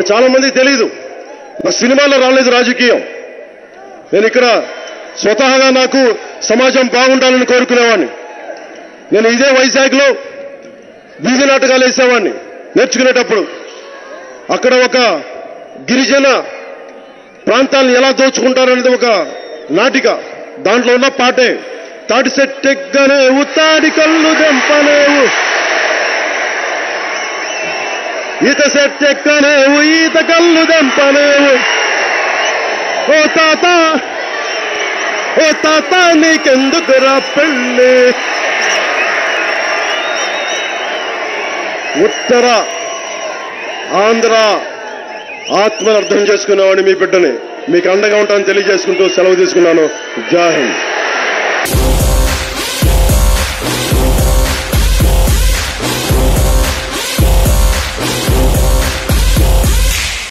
చాలా మందికి తెలియదు. నా సినిమాలో రాలేదు రాజకీయం. నేను ఇక్కడ స్వతహాగా నాకు సమాజం బాగుండాలని కోరుకునేవాడిని. నేను ఇదే వైజాగ్లో వీధి నాటకాలు వేసేవాడిని నేర్చుకునేటప్పుడు. అక్కడ ఒక గిరిజన ప్రాంతాలను ఎలా దోచుకుంటారనేది ఒక నాటిక. దాంట్లో ఉన్న పాటే తాటి సెట్టెక్కనేవు తాడి కళ్ళు దెంపనేవు, ఈత సెట్టెక్కనేవు ఈత కళ్ళు దెంపనేవు, ఓ తాత ఓ తాత నీకెందుకురా పెళ్ళి. ఉత్తర ఆంధ్ర ఆత్మను అర్థం చేసుకునేవాడిని మీ బిడ్డని. మీకు అండగా ఉంటానని తెలియజేసుకుంటూ సెలవు తీసుకున్నాను. జై హింద్.